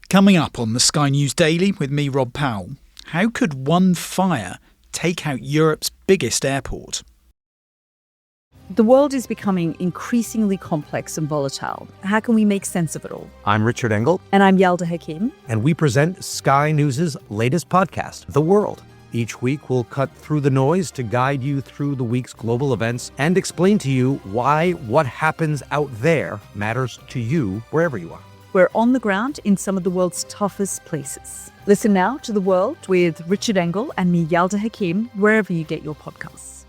Coming up on the Sky News Daily with me, Rob Powell, how could one fire take out Europe's biggest airport? The world is becoming increasingly complex and volatile. How can we make sense of it all? I'm Richard Engel. And I'm Yelda Hakim. And we present Sky News' latest podcast, The World. Each week, we'll cut through the noise to guide you through the week's global events and explain to you why what happens out there matters to you wherever you are. We're on the ground in some of the world's toughest places. Listen now to The World with Richard Engel and me, Yelda Hakim, wherever you get your podcasts.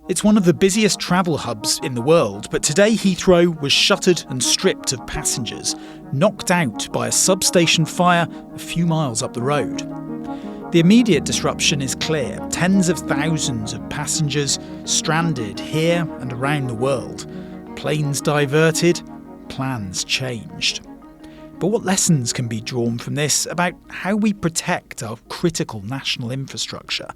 It's one of the busiest travel hubs in the world, but today Heathrow was shuttered and stripped of passengers, knocked out by a substation fire a few miles up the road. The immediate disruption is clear. Tens of thousands of passengers stranded here and around the world. Planes diverted, plans changed. But what lessons can be drawn from this about how we protect our critical national infrastructure?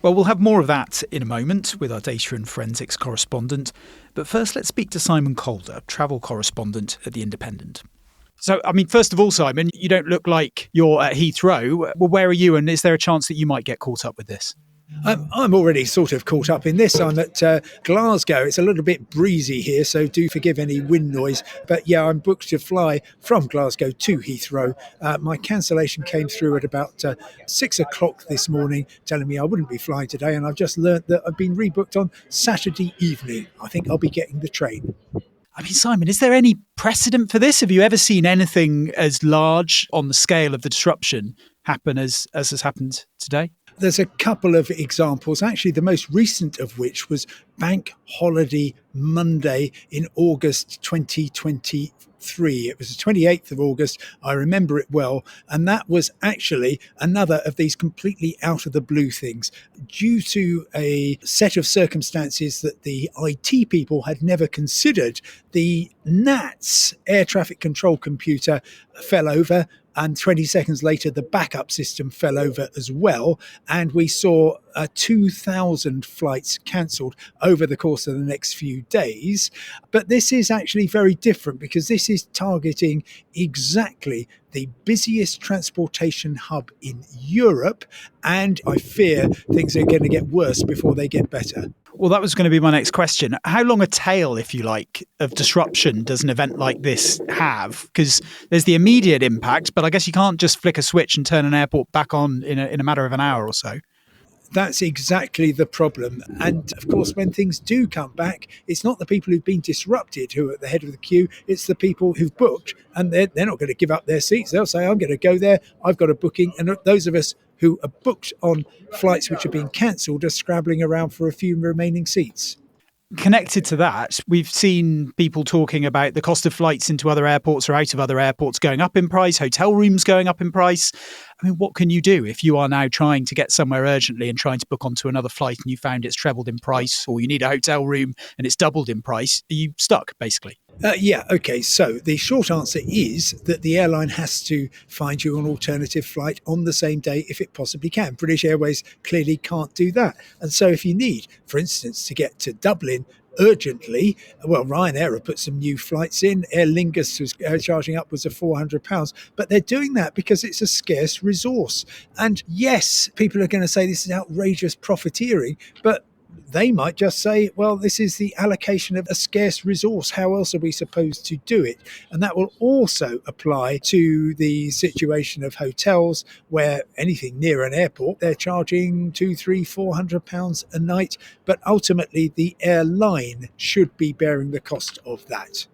Well, we'll have more of that in a moment with our data and forensics correspondent. But first, let's speak to Simon Calder, travel correspondent at The Independent. So, first of all, Simon, you don't look like you're at Heathrow. Well, where are you, and is there a chance that you might get caught up with this? I'm already sort of caught up in this. I'm at Glasgow. It's a little bit breezy here, so do forgive any wind noise. But yeah, I'm booked to fly from Glasgow to Heathrow. My cancellation came through at about 6 o'clock this morning, telling me I wouldn't be flying today. And I've just learnt that I've been rebooked on Saturday evening. I think I'll be getting the train. Simon, is there any precedent for this? Have you ever seen anything as large on the scale of the disruption happen as has happened today? There's a couple of examples, actually the most recent of which was Bank Holiday Monday in August 2023. It was the 28th of August. I remember it well. And that was actually another of these completely out of the blue things. Due to a set of circumstances that the IT people had never considered, the NATS air traffic control computer fell over. And 20 seconds later, the backup system fell over as well. And we saw 2,000 flights cancelled over the course of the next few days. But this is actually very different because this is targeting exactly the busiest transportation hub in Europe. And I fear things are going to get worse before they get better. Well, that was going to be my next question. How long a tail, if you like, of disruption does an event like this have? Because there's the immediate impact, but I guess you can't just flick a switch and turn an airport back on in a matter of an hour or so. That's exactly the problem. And of course, when things do come back, it's not the people who've been disrupted who are at the head of the queue. It's the people who've booked, and they're not going to give up their seats. They'll say, I'm going to go there. I've got a booking. And those of us who are booked on flights which have been cancelled are scrabbling around for a few remaining seats. Connected to that, we've seen people talking about the cost of flights into other airports or out of other airports going up in price, hotel rooms going up in price. What can you do if you are now trying to get somewhere urgently and trying to book onto another flight and you found it's trebled in price, or you need a hotel room and it's doubled in price? Are you stuck, basically? Okay. So the short answer is that the airline has to find you an alternative flight on the same day if it possibly can. British Airways clearly can't do that. And so if you need, for instance, to get to Dublin urgently, well, Ryanair have put some new flights in. Aer Lingus was charging upwards of £400, but they're doing that because it's a scarce resource. And yes, people are going to say this is outrageous profiteering, but they might just say, well, this is the allocation of a scarce resource. How else are we supposed to do it? And that will also apply to the situation of hotels where anything near an airport, they're charging £200, £300, £400 a night. But ultimately, the airline should be bearing the cost of that.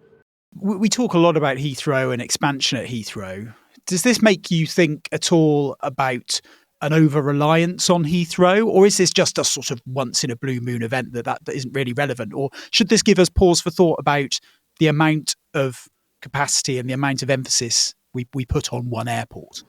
We talk a lot about Heathrow and expansion at Heathrow. Does this make you think at all about an over-reliance on Heathrow, or is this just a sort of once-in-a-blue-moon event that isn't really relevant? Or should this give us pause for thought about the amount of capacity and the amount of emphasis we put on one airport?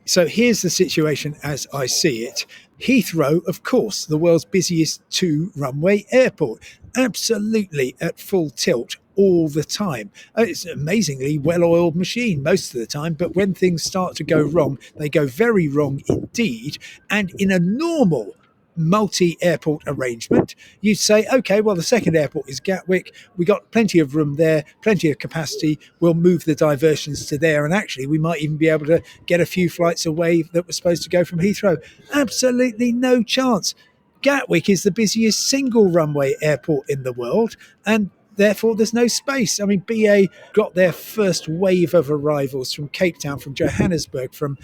So here's the situation as I see it. Heathrow, of course, the world's busiest two-runway airport, absolutely at full tilt all the time. It's an amazingly well-oiled machine most of the time, but when things start to go wrong, they go very wrong indeed. And in a normal multi-airport arrangement, you'd say, okay, well, the second airport is Gatwick. We got plenty of room there, plenty of capacity. We'll move the diversions to there. And actually, we might even be able to get a few flights away that were supposed to go from Heathrow. Absolutely no chance. Gatwick is the busiest single runway airport in the world, and therefore there's no space. I mean, BA got their first wave of arrivals from Cape Town, from Johannesburg, from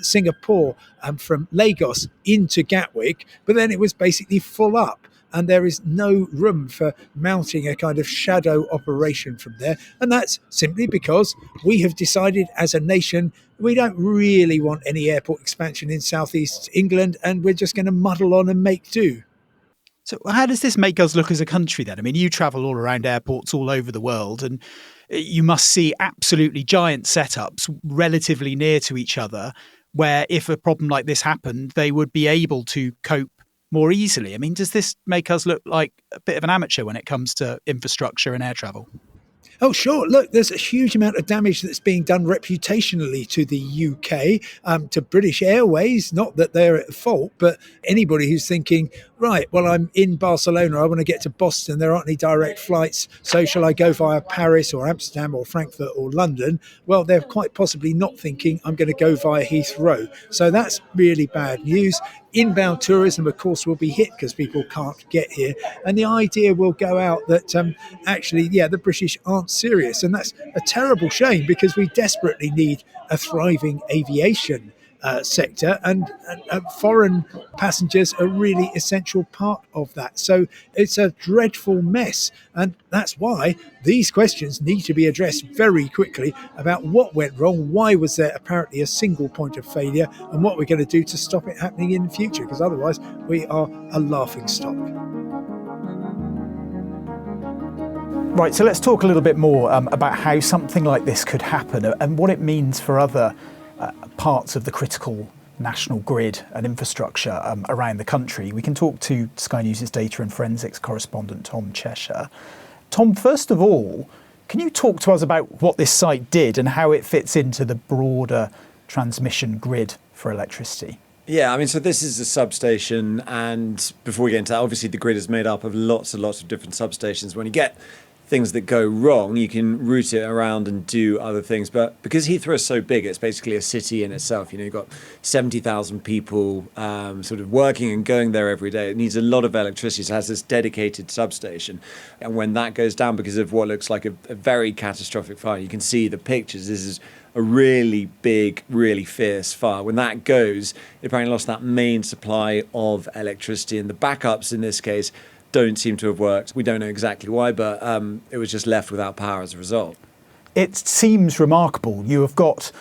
Singapore, and from Lagos into Gatwick, but then it was basically full up. And there is no room for mounting a kind of shadow operation from there. And that's simply because we have decided as a nation we don't really want any airport expansion in southeast England, and we're just going to muddle on and make do. So how does this make us look as a country then? I mean, you travel all around airports all over the world, and you must see absolutely giant setups relatively near to each other, where if a problem like this happened, they would be able to cope more easily. I mean, does this make us look like a bit of an amateur when it comes to infrastructure and air travel? Oh, sure. Look, there's a huge amount of damage that's being done reputationally to the UK, to British Airways. Not that they're at fault, but anybody who's thinking, right, well, I'm in Barcelona, I want to get to Boston, there aren't any direct flights, so shall I go via Paris or Amsterdam or Frankfurt or London? Well, they're quite possibly not thinking, I'm going to go via Heathrow. So that's really bad news. Inbound tourism, of course, will be hit because people can't get here. And the idea will go out that actually, the British aren't serious. And that's a terrible shame because we desperately need a thriving aviation sector, and foreign passengers are a really essential part of that. So it's a dreadful mess, and that's why these questions need to be addressed very quickly about what went wrong, why was there apparently a single point of failure, and what we're going to do to stop it happening in the future, because otherwise we are a laughingstock. Right, so let's talk a little bit more about how something like this could happen and what it means for other parts of the critical national grid and infrastructure around the country. We can talk to Sky News' data and forensics correspondent Tom Cheshire. Tom, first of all, can you talk to us about what this site did and how it fits into the broader transmission grid for electricity? Yeah, I mean, so this is a substation, and before we get into that, obviously the grid is made up of lots and lots of different substations. When you get things that go wrong, you can route it around and do other things. But because Heathrow is so big, it's basically a city in itself. You know, you've got 70,000 people sort of working and going there every day. It needs a lot of electricity. So it has this dedicated substation. And when that goes down because of what looks like a very catastrophic fire, you can see the pictures. This is a really big, really fierce fire. When that goes, it apparently lost that main supply of electricity. And the backups in this case don't seem to have worked. We don't know exactly why, but it was just left without power as a result. It seems remarkable. You have got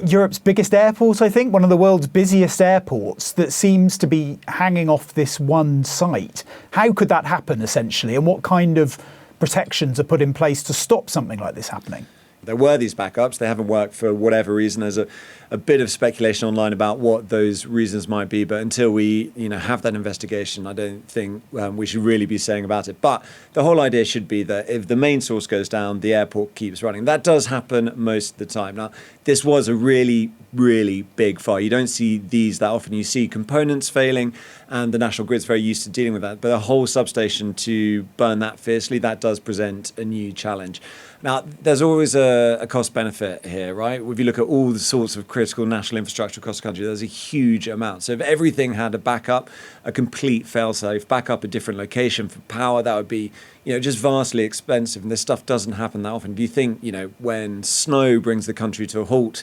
Europe's biggest airport, I think, one of the world's busiest airports that seems to be hanging off this one site. How could that happen, essentially, and what kind of protections are put in place to stop something like this happening? There were these backups. They haven't worked for whatever reason. There's a bit of speculation online about what those reasons might be, but until we have that investigation, I don't think we should really be saying about it. But the whole idea should be that if the main source goes down, the airport keeps running. That does happen most of the time. Now, this was a really, really big fire. You don't see these that often. You see components failing, and the National Grid's very used to dealing with that. But a whole substation to burn that fiercely, that does present a new challenge. Now, there's always a cost-benefit here, right? If you look at all the sorts of critical national infrastructure across the country, there's a huge amount. So if everything had a backup, a complete fail-safe, backup a different location for power, that would be, just vastly expensive. And this stuff doesn't happen that often. If you think, when snow brings the country to a halt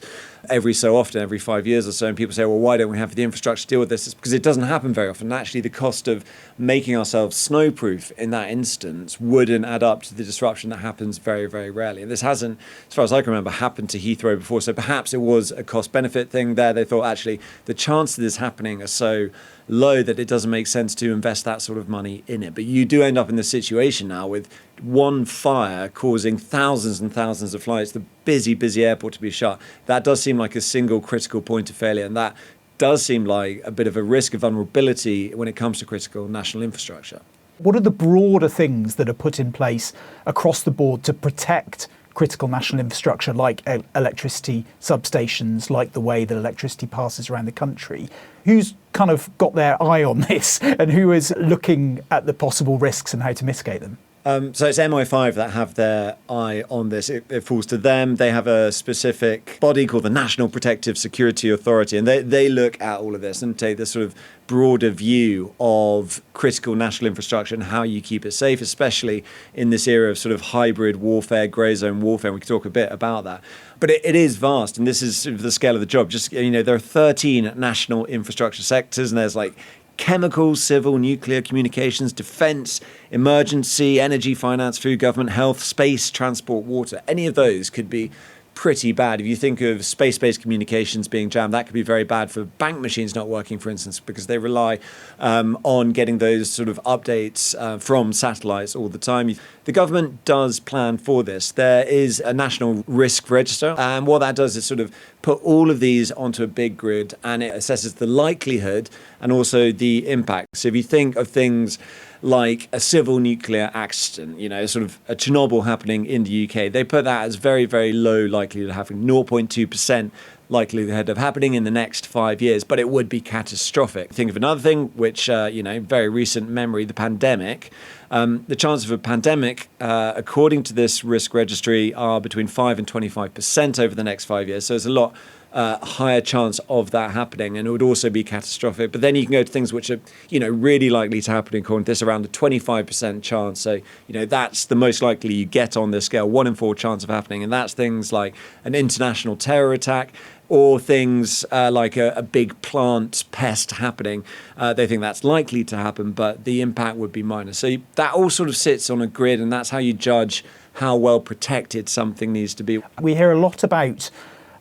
every so often, every 5 years or so, and people say, well, why don't we have the infrastructure to deal with this? It's because it doesn't happen very often. And actually, the cost of making ourselves snowproof in that instance wouldn't add up to the disruption that happens very, very rarely. And this hasn't, as far as I can remember, happened to Heathrow before. So perhaps it was a cost-benefit thing there. They thought, actually, the chances of this happening are so low that it doesn't make sense to invest that sort of money in it. But you do end up in this situation now with one fire causing thousands and thousands of flights, the busy airport to be shut. That does seem like a single critical point of failure, and that does seem like a bit of a risk of vulnerability when it comes to critical national infrastructure. What are the broader things that are put in place across the board to protect critical national infrastructure like electricity substations, like the way that electricity passes around the country. Who's kind of got their eye on this and who is looking at the possible risks and how to mitigate them? So it's MI5 that have their eye on this. It falls to them. They have a specific body called the National Protective Security Authority, and they look at all of this and take this sort of broader view of critical national infrastructure and how you keep it safe, especially in this era of sort of hybrid warfare, grey zone warfare. We can talk a bit about that. But it is vast, and this is sort of the scale of the job. Just, there are 13 national infrastructure sectors, and there's like chemical, civil, nuclear, communications, defence, emergency, energy, finance, food, government, health, space, transport, water. Any of those could be pretty bad. If you think of space-based communications being jammed, that could be very bad for bank machines not working, for instance, because they rely on getting those sort of updates from satellites all the time. The government does plan for this. There is a national risk register, and what that does is sort of put all of these onto a big grid, and it assesses the likelihood and also the impact. So if you think of things like a civil nuclear accident, sort of a Chernobyl happening in the UK, they put that as very, very low likelihood of happening, 0.2% likelihood of happening in the next 5 years, but it would be catastrophic. Think of another thing, which, very recent memory, the pandemic. The chances of a pandemic, according to this risk registry, are between 5 and 25% over the next 5 years. So there's a lot higher chance of that happening, and it would also be catastrophic. But then you can go to things which are, really likely to happen according to this, around a 25% chance. So, that's the most likely you get on this scale, 1 in 4 chance of happening. And that's things like an international terror attack, or things like a big plant pest happening. They think that's likely to happen, but the impact would be minor. So that all sort of sits on a grid, and that's how you judge how well protected something needs to be. We hear a lot about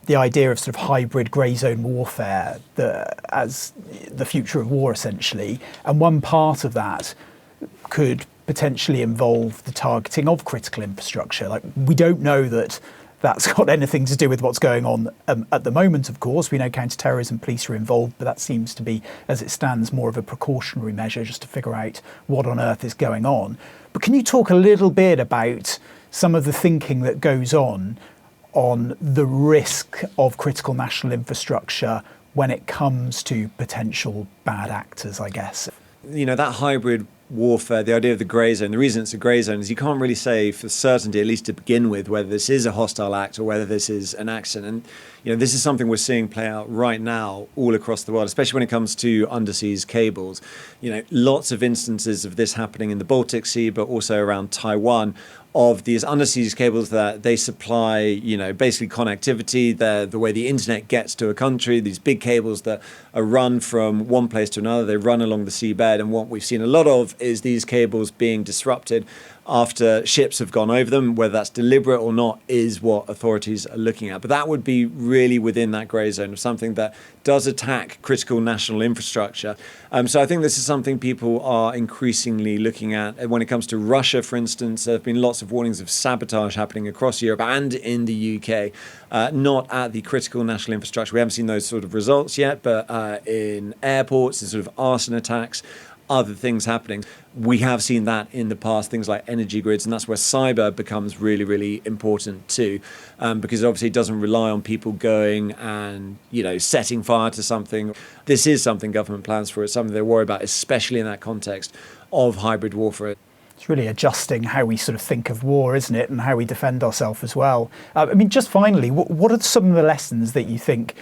the idea of sort of hybrid grey zone warfare as the future of war, essentially. And one part of that could potentially involve the targeting of critical infrastructure. Like, we don't know that that's got anything to do with what's going on at the moment, of course. We know counter-terrorism police are involved, but that seems to be, as it stands, more of a precautionary measure just to figure out what on earth is going on. But can you talk a little bit about some of the thinking that goes on the risk of critical national infrastructure when it comes to potential bad actors, I guess? That hybrid warfare, the idea of the grey zone, the reason it's a grey zone is you can't really say for certainty, at least to begin with, whether this is a hostile act or whether this is an accident. And this is something we're seeing play out right now all across the world, especially when it comes to underseas cables. Lots of instances of this happening in the Baltic Sea, but also around Taiwan, of these underseas cables that they supply, basically connectivity, the way the internet gets to a country, these big cables that are run from one place to another, they run along the seabed. And what we've seen a lot of is these cables being disrupted after ships have gone over them. Whether that's deliberate or not is what authorities are looking at. But that would be really within that grey zone of something that does attack critical national infrastructure. So I think this is something people are increasingly looking at. When it comes to Russia, for instance, there have been lots of warnings of sabotage happening across Europe and in the UK, not at the critical national infrastructure. We haven't seen those sort of results yet, but in airports and sort of arson attacks, other things happening. We have seen that in the past, things like energy grids, and that's where cyber becomes really, really important too, because obviously it doesn't rely on people going and, setting fire to something. This is something government plans for. It's something they worry about, especially in that context of hybrid warfare. It's really adjusting how we sort of think of war, isn't it, and how we defend ourselves as well. Just finally, what are some of the lessons that you think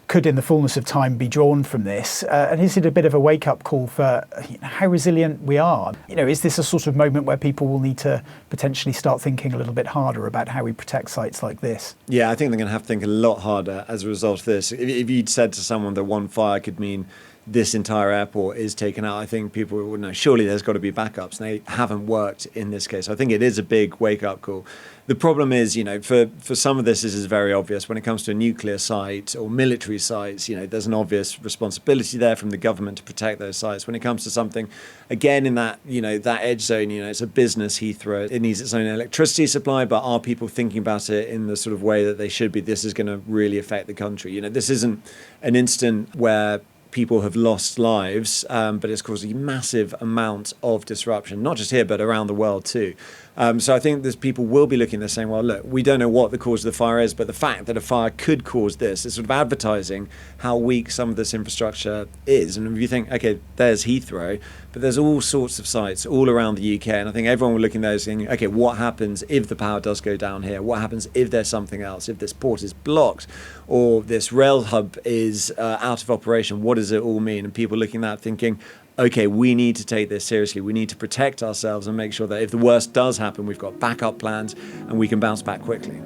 could in the fullness of time be drawn from this? And is it a bit of a wake-up call for how resilient we are? Is this a sort of moment where people will need to potentially start thinking a little bit harder about how we protect sites like this? Yeah, I think they're going to have to think a lot harder as a result of this. If you'd said to someone that one fire could mean this entire airport is taken out, I think people would know, surely there's got to be backups. And they haven't worked in this case. I think it is a big wake-up call. The problem is, for some of this is very obvious. When it comes to a nuclear site or military sites, there's an obvious responsibility there from the government to protect those sites. When it comes to something, again, in that, that edge zone, it's a business, Heathrow. It needs its own electricity supply, but are people thinking about it in the sort of way that they should be? This is going to really affect the country. This isn't an instant where people have lost lives, but it's caused a massive amount of disruption, not just here, but around the world too. So I think there's people will be looking, they're saying, well, look, we don't know what the cause of the fire is, but the fact that a fire could cause this is sort of advertising how weak some of this infrastructure is. And if you think, okay, there's Heathrow, but there's all sorts of sites all around the UK. And I think everyone will look in there saying, okay, what happens if the power does go down here? What happens if there's something else? If this port is blocked or this rail hub is out of operation, what does it all mean? And people looking at that thinking, okay, we need to take this seriously. We need to protect ourselves and make sure that if the worst does happen, we've got backup plans and we can bounce back quickly.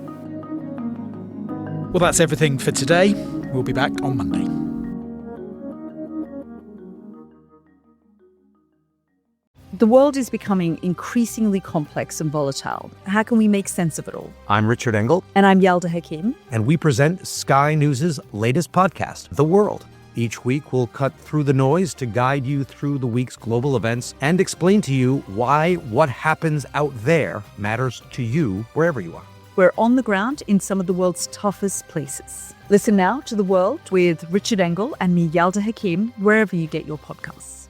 Well, that's everything for today. We'll be back on Monday. The world is becoming increasingly complex and volatile. How can we make sense of it all? I'm Richard Engel, And I'm Yalda Hakim. and we present Sky News' latest podcast, The World. Each week, we'll cut through the noise to guide you through the week's global events and explain to you why what happens out there matters to you wherever you are. We're on the ground in some of the world's toughest places. Listen now to The World with Richard Engel and me, Yalda Hakim, wherever you get your podcasts.